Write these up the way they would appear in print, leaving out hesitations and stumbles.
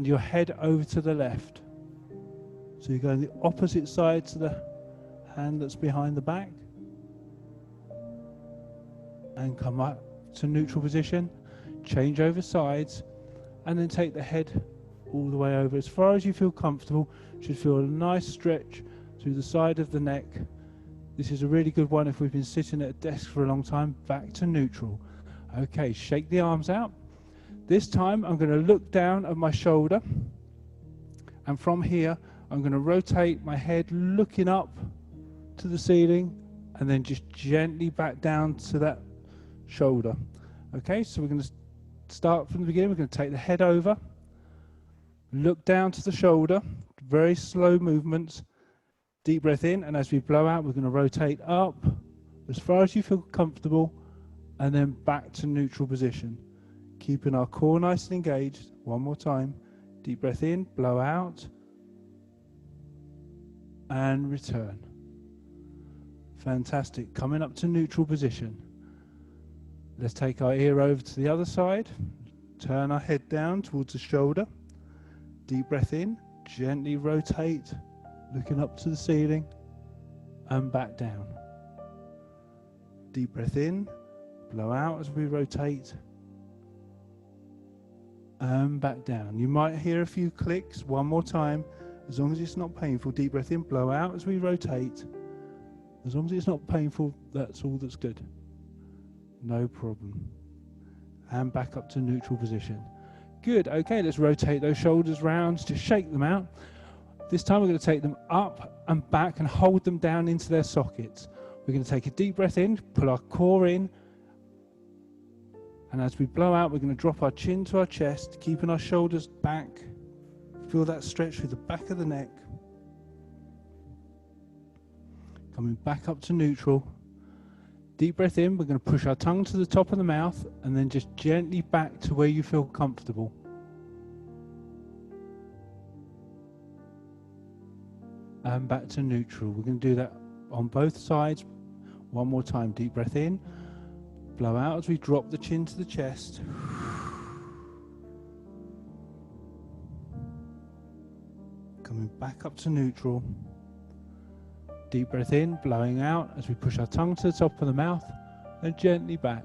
your head over to the left. So you go on the opposite side to the hand that's behind the back. And come up to neutral position. Change over sides. And then take the head all the way over as far as you feel comfortable. Should feel a nice stretch through the side of the neck. This is a really good one if we've been sitting at a desk for a long time. Back to neutral. Okay, shake the arms out. This time I'm going to look down at my shoulder, and from here I'm going to rotate my head looking up to the ceiling and then just gently back down to that shoulder. Okay, so we're going to start from the beginning. We're going to take the head over, look down to the shoulder, very slow movements, deep breath in, and as we blow out we're going to rotate up as far as you feel comfortable and then back to neutral position. Keeping our core nice and engaged. One more time. Deep breath in, blow out, and return. Fantastic. Coming up to neutral position. Let's take our ear over to the other side. Turn our head down towards the shoulder. Deep breath in, gently rotate, looking up to the ceiling, and back down. Deep breath in, blow out as we rotate, and back down. You might hear a few clicks. One more time, as long as it's not painful. Deep breath in, blow out as we rotate. As long as it's not painful, that's all that's good. No problem. And back up to neutral position. Good. Okay, let's rotate those shoulders round, just shake them out. This time we're going to take them up and back and hold them down into their sockets. We're going to take a deep breath in, pull our core in, and as we blow out, we're going to drop our chin to our chest, keeping our shoulders back. Feel that stretch through the back of the neck. Coming back up to neutral. Deep breath in, we're going to push our tongue to the top of the mouth and then just gently back to where you feel comfortable. And back to neutral. We're going to do that on both sides. One more time. Deep breath in. Blow out as we drop the chin to the chest. Coming back up to neutral. Deep breath in, blowing out as we push our tongue to the top of the mouth and gently back.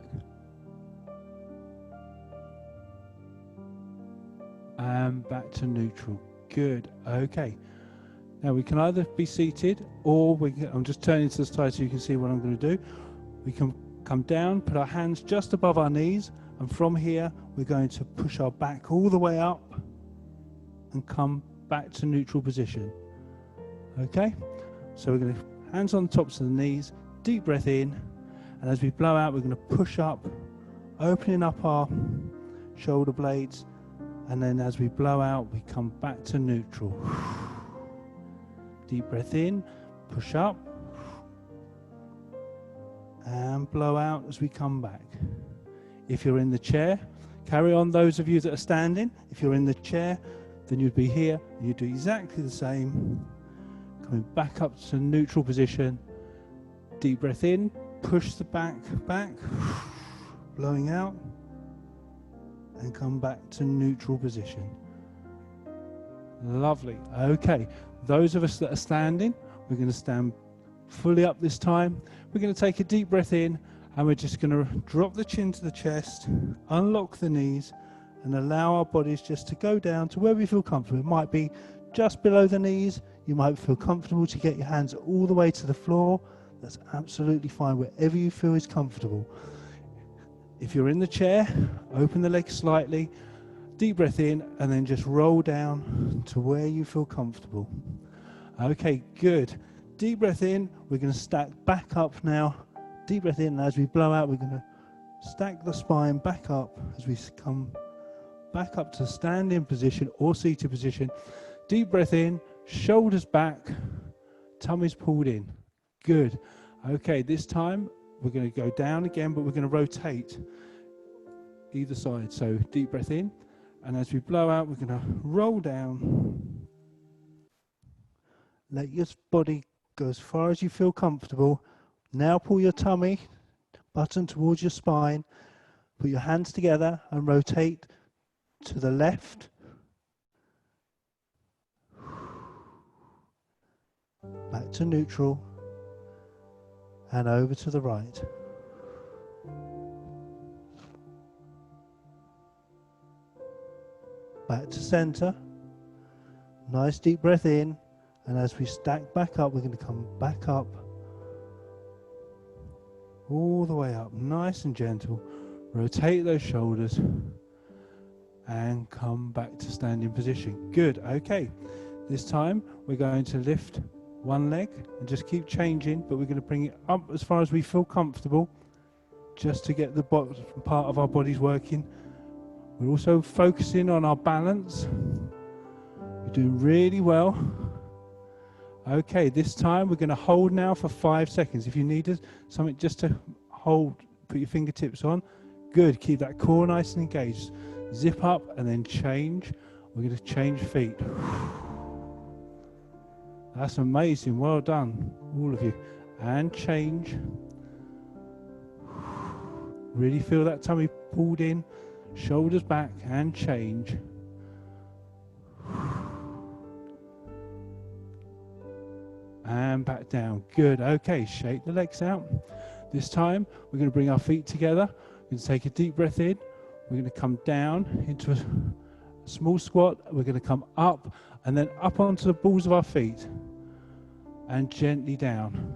And back to neutral. Good. Okay. Now we can either be seated or I'm just turning to the side so you can see what I'm going to do. We can come down, put our hands just above our knees, and from here we're going to push our back all the way up and come back to neutral position. Okay, so we're going to hands on the tops of the knees, deep breath in, and as we blow out we're going to push up, opening up our shoulder blades, and then as we blow out we come back to neutral. Deep breath in, push up, and blow out as we come back. If you're in the chair, carry on. Those of you that are standing, if you're in the chair, then you'd be here and you do exactly the same. Coming back up to neutral position. Deep breath in, push the back, blowing out, and come back to neutral position. Lovely. Okay, those of us that are standing, we're going to stand fully up this time. We're going to take a deep breath in and we're just going to drop the chin to the chest, unlock the knees, and allow our bodies just to go down to where we feel comfortable. It might be just below the knees. You might feel comfortable to get your hands all the way to the floor. That's absolutely fine, wherever you feel is comfortable. If you're in the chair, open the legs slightly, deep breath in, and then just roll down to where you feel comfortable. Okay, good. Deep breath in, we're going to stack back up now. Deep breath in, and as we blow out, we're going to stack the spine back up as we come back up to standing position or seated position. Deep breath in, shoulders back, tummy's pulled in. Good. Okay, this time we're going to go down again, but we're going to rotate either side. So deep breath in, and as we blow out, we're going to roll down. Let your body go as far as you feel comfortable. Now pull your tummy button towards your spine. Put your hands together and rotate to the left back to neutral, and over to the right. Back to center. Nice deep breath in, and as we stack back up, we're going to come back up, all the way up, nice and gentle. Rotate those shoulders and come back to standing position. Good. Okay, this time we're going to lift one leg and just keep changing, but we're going to bring it up as far as we feel comfortable, just to get the bottom part of our bodies working. We're also focusing on our balance. You're doing really well. Okay, this time we're going to hold now for 5 seconds. If you need something just to hold, put your fingertips on. Good. Keep that core nice and engaged. Zip up and then change. We're going to change feet. That's amazing. Well done, all of you. And change. Really feel that tummy pulled in. Shoulders back and change. And back down. Good. Okay, shake the legs out. This time we're going to bring our feet together. We're going to take a deep breath in. We're going to come down into a small squat. We're going to come up and then up onto the balls of our feet and gently down.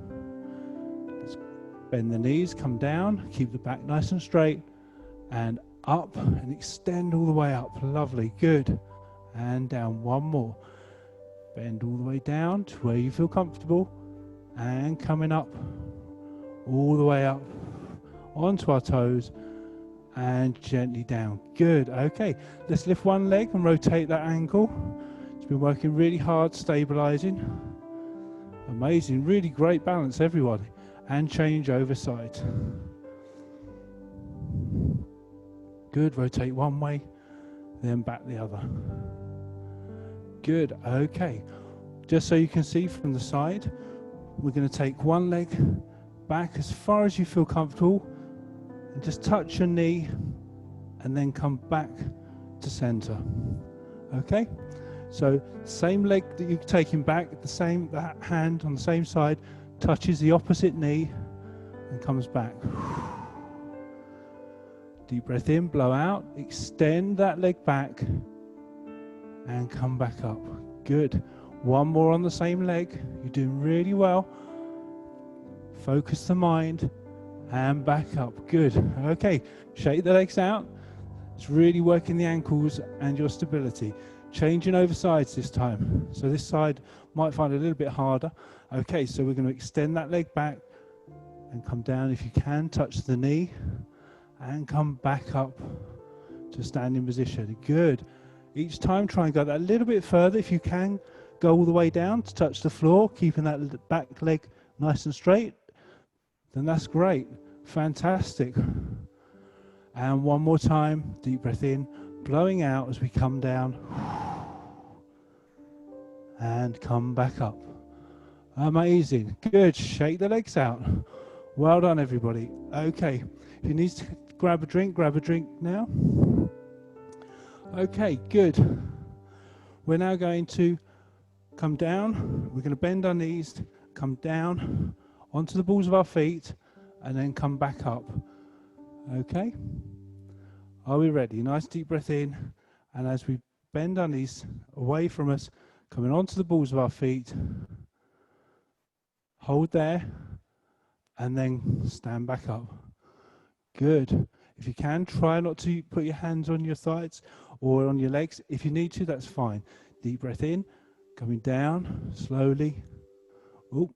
Let's bend the knees, come down, keep the back nice and straight, and up and extend all the way up. Lovely. Good. And down. One more. Bend all the way down to where you feel comfortable, and coming up all the way up onto our toes and gently down. Good. Okay, let's lift one leg and rotate that ankle. It's been working really hard stabilizing. Amazing. Really great balance, everyone. And change over side. Good. Rotate one way, then back the other. Good. Okay, just so you can see from the side, we're going to take one leg back as far as you feel comfortable and just touch your knee and then come back to center. Okay, so same leg that you're taking back, that hand on the same side touches the opposite knee and comes back. Deep breath in, blow out, extend that leg back and come back up. Good. One more on the same leg. You're doing really well. Focus the mind and back up. Good. Okay, shake the legs out. It's really working the ankles and your stability. Changing over sides this time. So this side might find it a little bit harder. Okay, so we're going to extend that leg back and come down if you can. Touch the knee and come back up to standing position. Good. Each time try and go that a little bit further. If you can, go all the way down to touch the floor, keeping that back leg nice and straight. Then that's great. Fantastic. And one more time, deep breath in, blowing out as we come down. And come back up. Amazing. Good. Shake the legs out. Well done, everybody. Okay. If you need to grab a drink now. Okay, good. We're now going to come down. We're going to bend our knees, come down onto the balls of our feet, and then come back up. Okay? Are we ready? Nice deep breath in. And as we bend our knees away from us, coming onto the balls of our feet, hold there, and then stand back up. Good. If you can, try not to put your hands on your thighs or on your legs. If you need to, that's fine. Deep breath in, coming down slowly. Oh,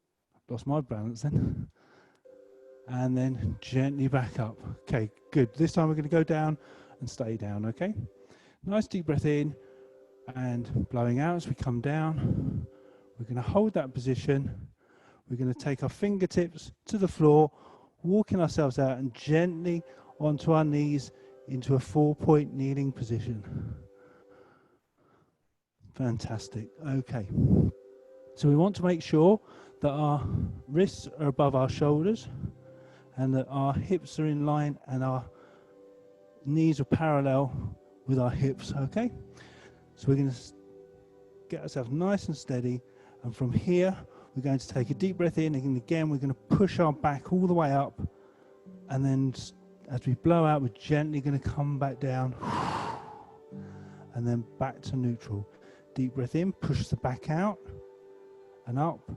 lost my balance then. And then gently back up. Okay, good. This time we're going to go down and stay down, okay? Nice deep breath in and blowing out as we come down. We're going to hold that position. We're going to take our fingertips to the floor, walking ourselves out and gently onto our knees into a 4-point kneeling position. Fantastic. Okay. So we want to make sure that our wrists are above our shoulders and that our hips are in line and our knees are parallel with our hips, okay? So we're going to get ourselves nice and steady, and from here We're going to take a deep breath in, and again we're going to push our back all the way up, and then as we blow out, we're gently going to come back down and then back to neutral. Deep breath in, push the back out and up,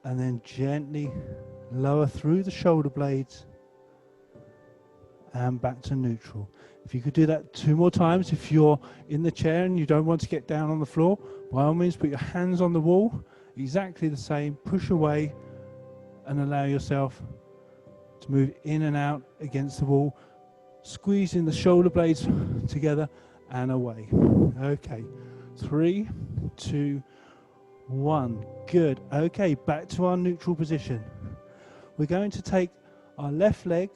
and then gently lower through the shoulder blades and back to neutral. If you could do that 2 more times, if you're in the chair and you don't want to get down on the floor, by all means put your hands on the wall, exactly the same, push away and allow yourself to move in and out against the wall, squeezing the shoulder blades together and away. Okay, 3, 2, 1. Good. Okay, back to our neutral position. We're going to take our left leg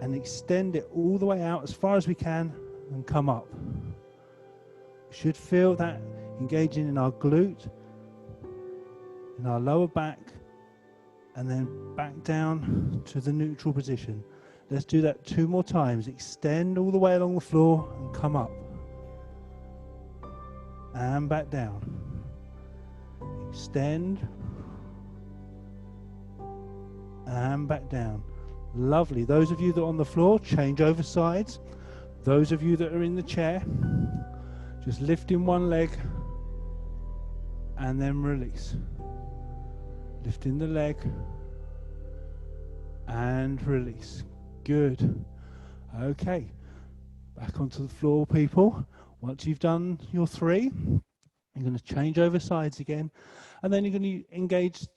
and extend it all the way out as far as we can and come up. We should feel that engaging in our glute, in our lower back, and then back down to the neutral position. Let's do that 2 more times. Extend all the way along the floor and come up. And back down. Extend. And back down. Lovely. Those of you that are on the floor, change over sides. Those of you that are in the chair, just lifting one leg and then release. Lifting the leg and release. Good. Okay. Back onto the floor, people. Once you've done your 3, you're going to change over sides again, and then you're going to engage,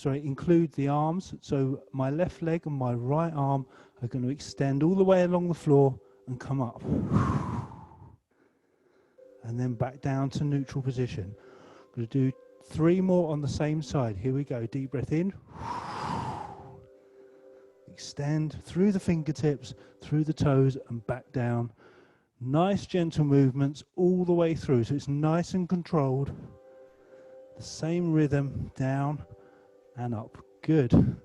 include the arms. So my left leg and my right arm are going to extend all the way along the floor and come up. And then back down to neutral position. I'm going to do 3 more on the same side. Here we go. Deep breath in. Extend through the fingertips, through the toes, and back down. Nice gentle movements all the way through, so it's nice and controlled. The same rhythm, down and up. Good.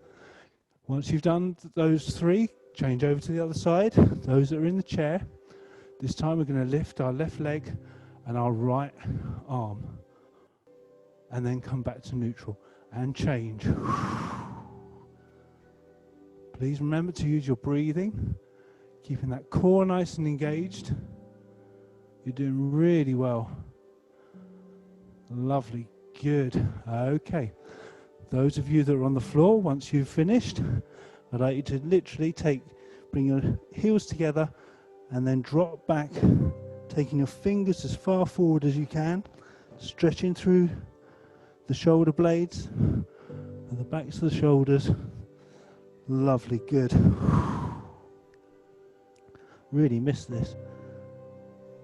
Once you've done those 3, change over to the other side. Those that are in the chair, this time we're going to lift our left leg and our right arm, and then come back to neutral and change. Please remember to use your breathing, keeping that core nice and engaged. You're doing really well. Lovely. Good. Okay. Those of you that are on the floor, once you've finished, I'd like you to literally bring your heels together and then drop back, taking your fingers as far forward as you can, stretching through the shoulder blades and the backs of the shoulders. Lovely. Good. Really missed this.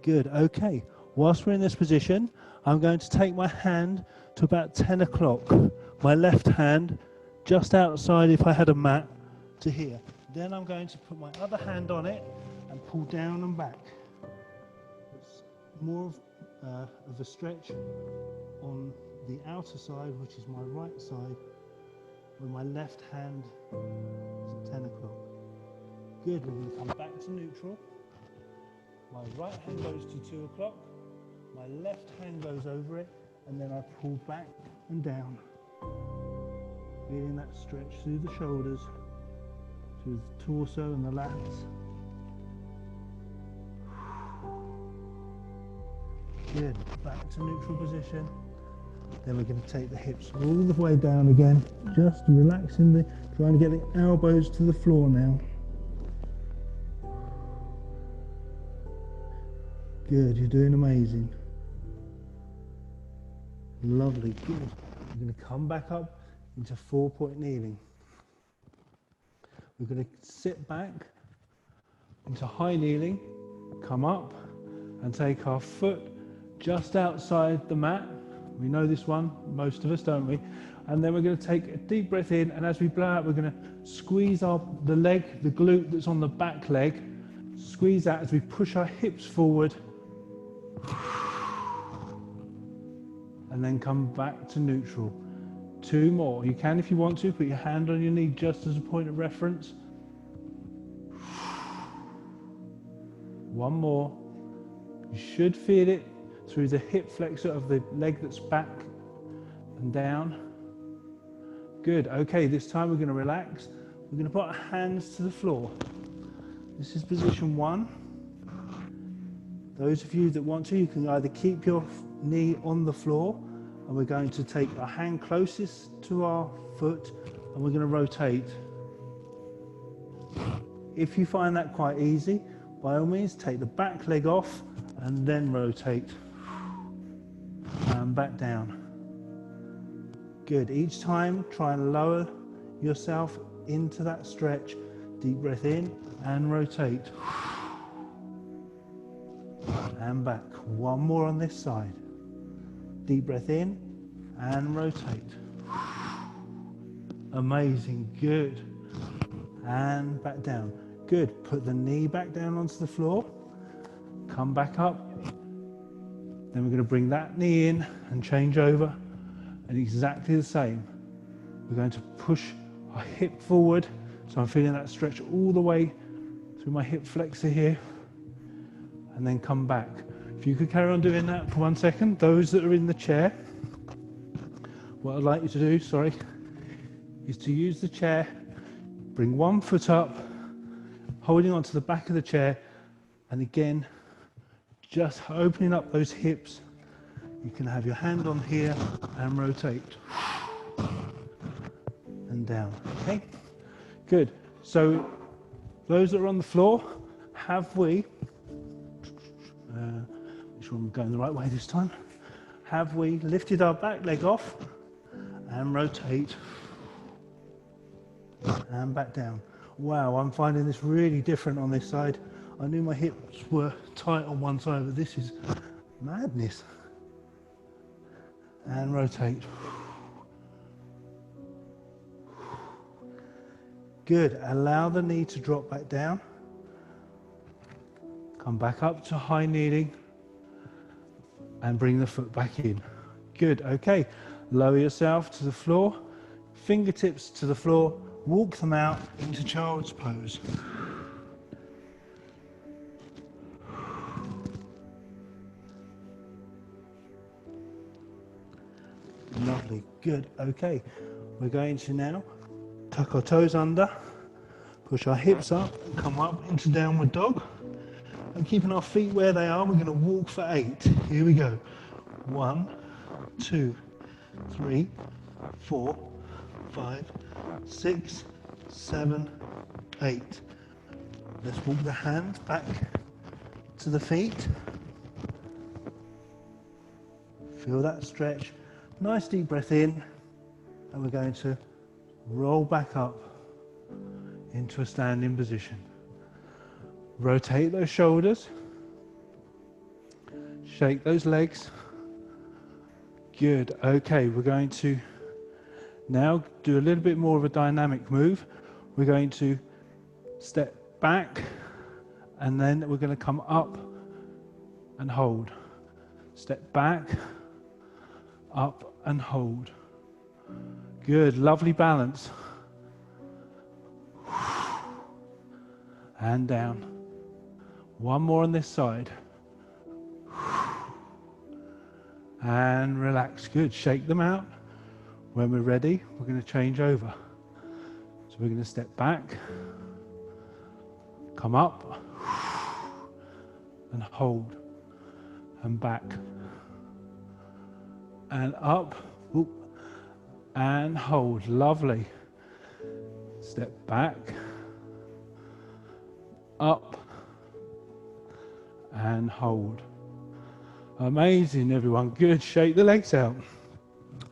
Good. Okay. Whilst we're in this position, I'm going to take my hand to about 10 o'clock. My left hand just outside, if I had a mat, to here. Then I'm going to put my other hand on it and pull down and back. It's more of a stretch on the outer side, which is my right side, where my left hand is at 10 o'clock. Good. We're going to come back to neutral. My right hand goes to 2 o'clock. My left hand goes over it, and then I pull back and down. Feeling that stretch through the shoulders, through the torso and the lats. Good. Back to neutral position. Then we're going to take the hips all the way down again, just relaxing trying to get the elbows to the floor now. Good, you're doing amazing. Lovely, good. We're going to come back up into 4-point kneeling. We're going to sit back into high kneeling, come up and take our foot just outside the mat. We know this one, most of us, don't we? And then we're going to take a deep breath in, and as we blow out, we're going to squeeze the leg, the glute that's on the back leg, squeeze that as we push our hips forward, and then come back to neutral. 2 more. You can, if you want to, put your hand on your knee just as a point of reference. 1 more. You should feel it through the hip flexor of the leg that's back and down. Good. Okay, this time we're going to relax. We're going to put our hands to the floor. This is position 1. Those of you that want to, you can either keep your knee on the floor, and we're going to take our hand closest to our foot and we're going to rotate. If you find that quite easy, by all means take the back leg off and then rotate and back down. Good. Each time try and lower yourself into that stretch. Deep breath in and rotate and back. One more on this side. Deep breath in and rotate. Amazing. Good. And back down. Good. Put the knee back down onto the floor. Come back up. Then we're going to bring that knee in and change over. And exactly the same. We're going to push our hip forward. So I'm feeling that stretch all the way through my hip flexor here. And then come back. If you could carry on doing that for 1 second. Those that are in the chair, what I'd like you to do, is to use the chair, bring one foot up, holding onto the back of the chair, and again, just opening up those hips. You can have your hand on here and rotate. And down, okay? Good. So, those that are on the floor, have we, make sure I'm going the right way this time, have we lifted our back leg off and rotate and back down. Wow, I'm finding this really different on this side. I knew my hips were tight on one side, but this is madness. And rotate. Good. Allow the knee to drop back down. Come back up to high kneeling and bring the foot back in. Good. Okay. Lower yourself to the floor. Fingertips to the floor. Walk them out into child's pose. Lovely. Good. Okay. We're going to now tuck our toes under, push our hips up, and come up into downward dog. And keeping our feet where they are, we're going to walk for 8. Here we go. 1, 2, 3, 4, 5, 6, 7, 8. Let's walk the hands back to the feet. Feel that stretch. Nice deep breath in, and we're going to roll back up into a standing position. Rotate those shoulders, shake those legs. Good. Okay, we're going to now do a little bit more of a dynamic move. We're going to step back, and then we're going to come up and hold. Step back, up and hold. Good, lovely balance. And down. One more on this side. And relax. Good, shake them out. When we're ready, we're going to change over. So we're going to step back, come up, and hold, and back, and up, and hold. Lovely. Step back, up, and hold. Amazing, everyone. Good. Shake the legs out.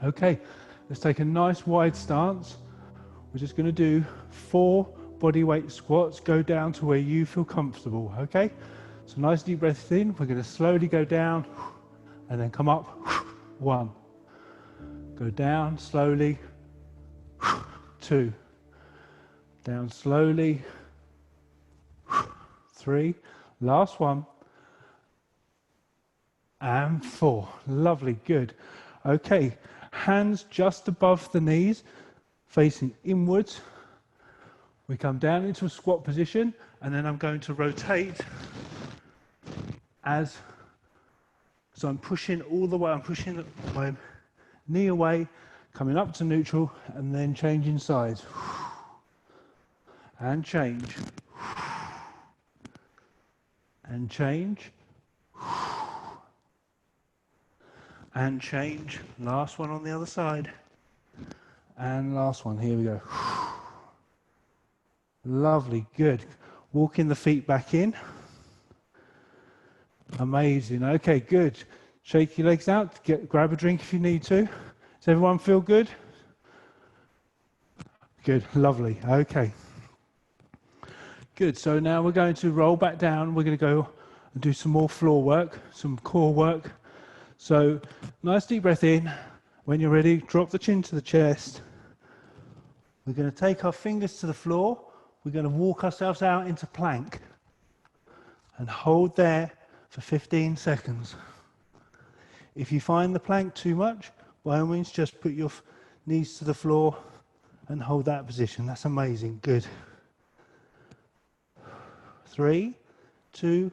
Okay, let's take a nice wide stance. We're just going to do 4 bodyweight squats. Go down to where you feel comfortable. Okay, so nice deep breath in. We're going to slowly go down and then come up. 1. Go down slowly. 2. Down slowly. 3. Last one. And 4. Lovely. Good. Okay. Hands just above the knees, facing inwards. We come down into a squat position, and then I'm going to rotate so I'm pushing all the way. I'm pushing my knee away, Coming up to neutral and then changing sides. And change. And change. And change. Last one on the other side. And last one. Here we go. Lovely. Good. Walking the feet back in. Amazing. Okay, good. Shake your legs out. Grab a drink if you need to. Does everyone feel good? Good. Lovely. Okay. Good. So now we're going to roll back down. We're going to go and do some more floor work, some core work. So nice deep breath in. When you're ready, drop the chin to the chest. We're going to take our fingers to the floor. We're going to walk ourselves out into plank and hold there for 15 seconds. If you find the plank too much, by all means, just put your knees to the floor and hold that position. That's amazing. Good. 3, 2,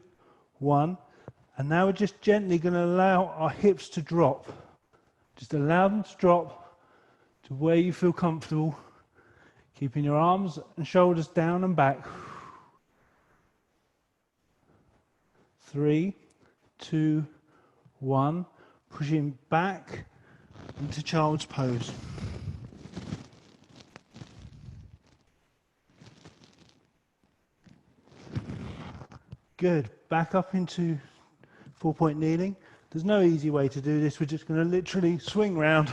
1. And now we're just gently going to allow our hips to drop. Just allow them to drop to where you feel comfortable. Keeping your arms and shoulders down and back. 3, 2, 1. Pushing back into child's pose. Good. Back up into 4-point kneeling. There's no easy way to do this. We're just going to literally swing round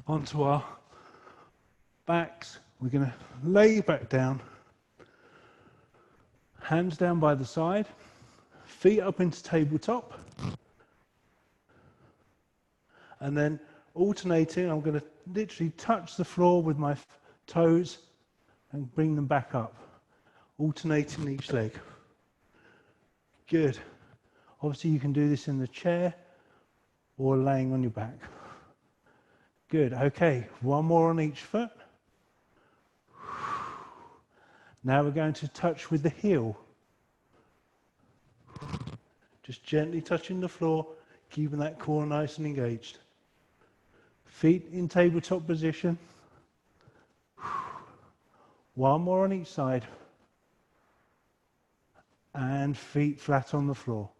onto our backs. We're going to lay back down. Hands down by the side. Feet up into tabletop. And then alternating, I'm going to literally touch the floor with my toes and bring them back up. Alternating each leg. Good. Obviously you can do this in the chair or laying on your back. Good. Okay, one more on each foot. Now we're going to touch with the heel. Just gently touching the floor, keeping that core nice and engaged. Feet in tabletop position. One more on each side. And feet flat on the floor.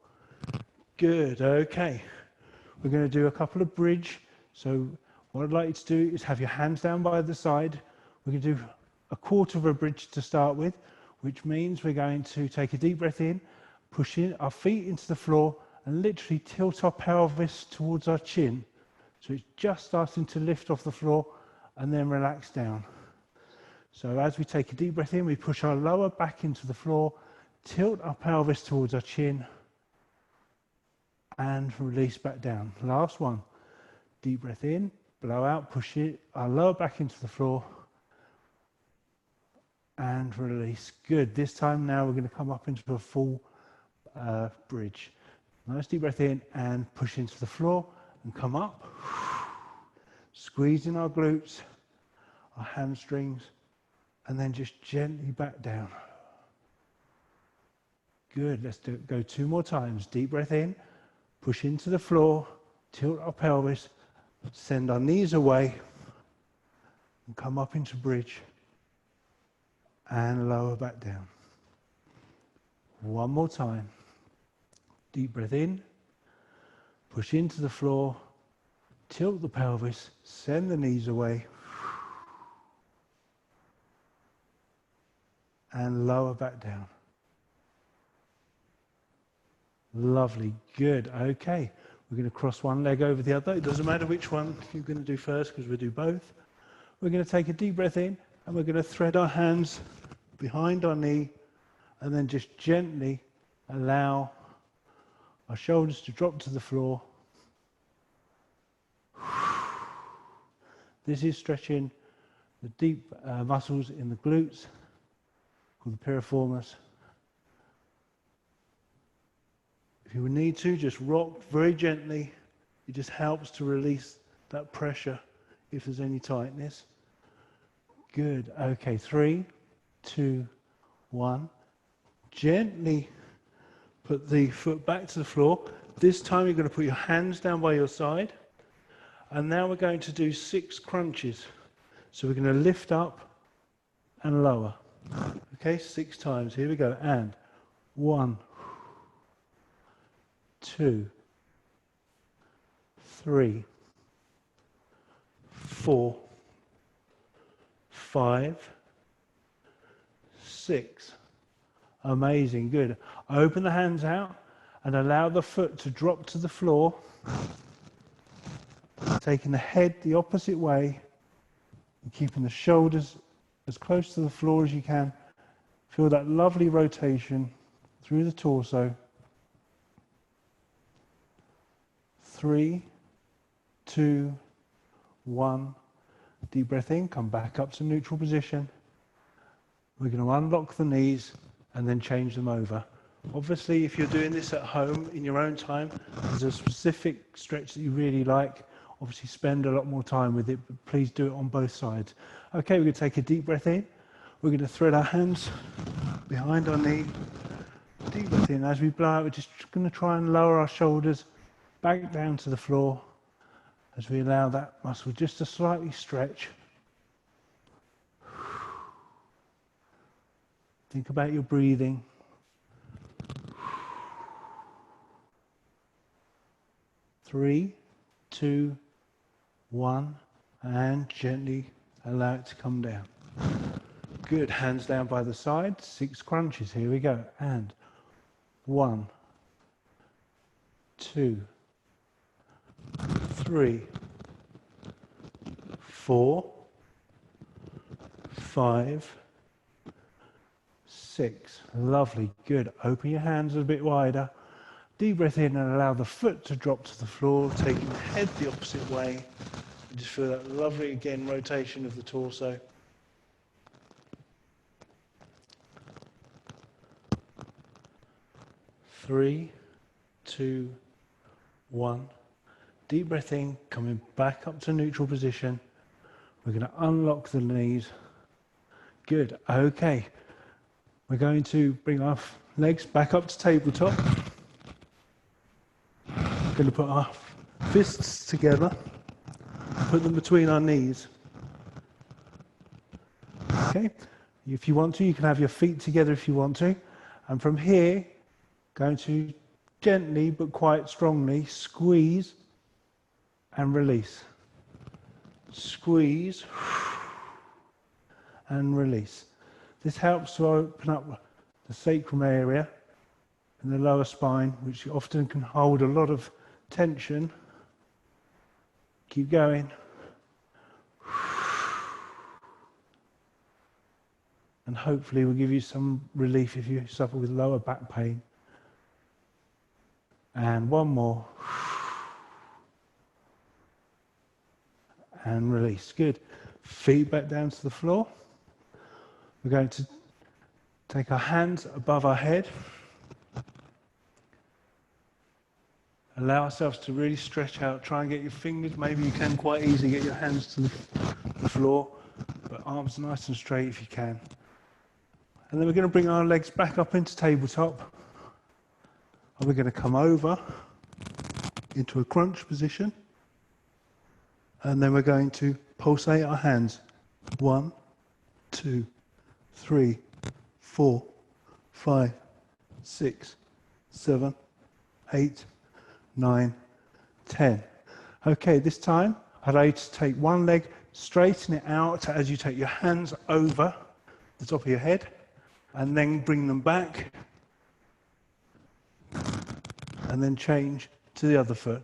Good, okay. We're going to do a couple of bridge. So what I'd like you to do is have your hands down by the side. We're going to do a quarter of a bridge to start with, which means we're going to take a deep breath in, push in our feet into the floor, and literally tilt our pelvis towards our chin. So it's just starting to lift off the floor and then relax down. So as we take a deep breath in, we push our lower back into the floor, tilt our pelvis towards our chin, and release back down. Last one. Deep breath in, blow out, push it, our lower back into the floor, and release. Good. This time now we're going to come up into a full bridge. Nice deep breath in and push into the floor and come up. Squeezing our glutes, our hamstrings, and then just gently back down. Good. Let's go 2 more times. Deep breath in, push into the floor, tilt our pelvis, send our knees away, and come up into bridge, and lower back down. One more time. Deep breath in, push into the floor, tilt the pelvis, send the knees away, and lower back down. Lovely, good, okay. We're going to cross one leg over the other. It doesn't matter which one you're going to do first because we'll do both. We're going to take a deep breath in and we're going to thread our hands behind our knee and then just gently allow our shoulders to drop to the floor. This is stretching the deep muscles in the glutes called the piriformis. If you need to, just rock very gently. It just helps to release that pressure if there's any tightness. Good. Okay, 3, 2, 1. Gently put the foot back to the floor. This time you're going to put your hands down by your side And now we're going to do 6 crunches. So we're going to lift up and lower. Okay, 6 times. Here we go. And 1, 2, 3, 4, 5, 6. Amazing, good. Open the hands out and allow the foot to drop to the floor, taking the head the opposite way and keeping the shoulders as close to the floor as you can. Feel that lovely rotation through the torso. 3, 2, 1. Deep breath in, come back up to neutral position. We're going to unlock the knees and then change them over. Obviously, if you're doing this at home in your own time, there's a specific stretch that you really like. Obviously, spend a lot more time with it, but please do it on both sides. Okay, we're going to take a deep breath in. We're going to thread our hands behind our knee. Deep breath in. As we blow out, we're just going to try and lower our shoulders back down to the floor as we allow that muscle just to slightly stretch. Think about your breathing. 3, 2, 1, and gently allow it to come down. Good, hands down by the side, 6 crunches, here we go. And 1, 2, 3, 4, 5, 6. Lovely, good. Open your hands a bit wider. Deep breath in and allow the foot to drop to the floor, taking the head the opposite way. And just feel that lovely, again, rotation of the torso. Three, 2, 1. Deep breath in, coming back up to neutral position. We're going to unlock the knees. Good, okay. We're going to bring our legs back up to tabletop. We're going to put our fists together, put them between our knees. Okay, if you want to, you can have your feet together if you want to. And from here, going to gently but quite strongly squeeze and release. Squeeze and release. This helps to open up the sacrum area and the lower spine, which often can hold a lot of tension. Keep going. And hopefully will give you some relief if you suffer with lower back pain. And one more. And release. Good. Feet back down to the floor. We're going to take our hands above our head. Allow ourselves to really stretch out. Try and get your fingers, maybe you can quite easily get your hands to the floor, but arms nice and straight if you can. And then we're going to bring our legs back up into tabletop. And we're going to come over into a crunch position. And then we're going to pulsate our hands. 1, 2, 3, 4, 5, 6, 7, 8, 9, 10. Okay, this time I'd like you to take one leg, straighten it out as you take your hands over the top of your head, and then bring them back, and then change to the other foot.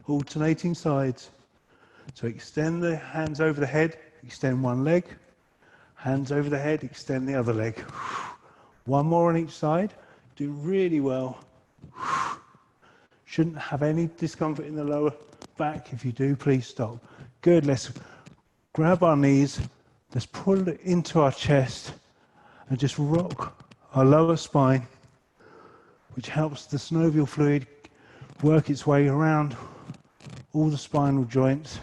Alternating sides. So extend the hands over the head, extend one leg, hands over the head, extend the other leg. One more on each side. Do really well. Shouldn't have any discomfort in the lower back. If you do, please stop. Good, let's grab our knees, let's pull it into our chest and just rock our lower spine, which helps the synovial fluid work its way around all the spinal joints.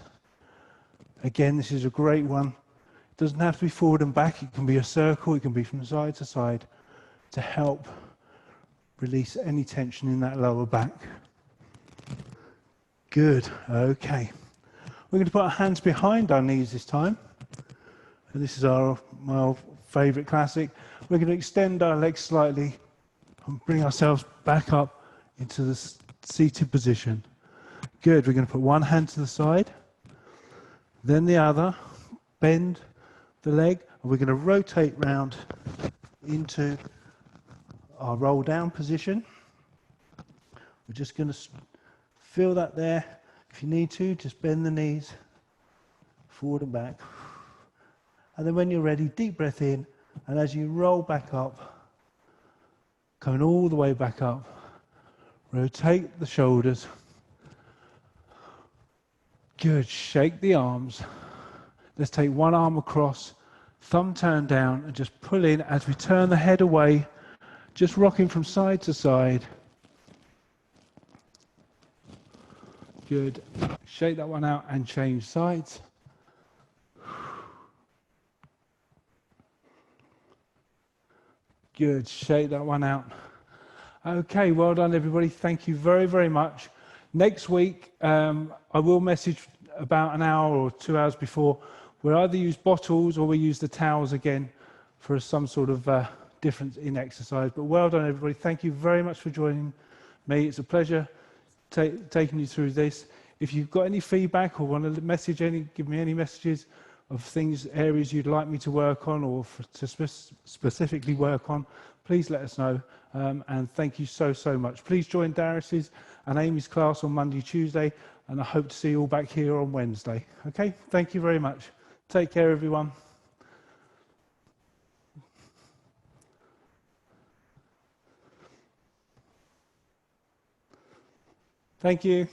Again, this is a great one. It doesn't have to be forward and back. It can be a circle. It can be from side to side to help release any tension in that lower back. Good, okay. We're going to put our hands behind our knees this time. And this is my old favourite classic. We're going to extend our legs slightly and bring ourselves back up into the seated position. Good, we're going to put one hand to the side, then the other, bend the leg, and we're going to rotate round into our roll down position. We're just going to feel that there. If you need to, just bend the knees forward and back. And then when you're ready, deep breath in, and as you roll back up, coming all the way back up, rotate the shoulders. Good, shake the arms. Let's take one arm across, thumb turned down, and just pull in as we turn the head away, just rocking from side to side. Good. Shake that one out and change sides. Good. Shake that one out. Okay, well done, everybody. Thank you very, very much. Next week, I will message about an hour or 2 hours before. We'll either use bottles or we use the towels again for some sort of difference in exercise. But well done, everybody. Thank you very much for joining me. It's a pleasure taking you through this. If you've got any feedback or want to give me any messages of things, areas you'd like me to work on or to specifically work on, please let us know. And thank you so, so much. Please join Darius's and Amy's class on Monday, Tuesday, and I hope to see you all back here on Wednesday. Okay, thank you very much. Take care, everyone. Thank you.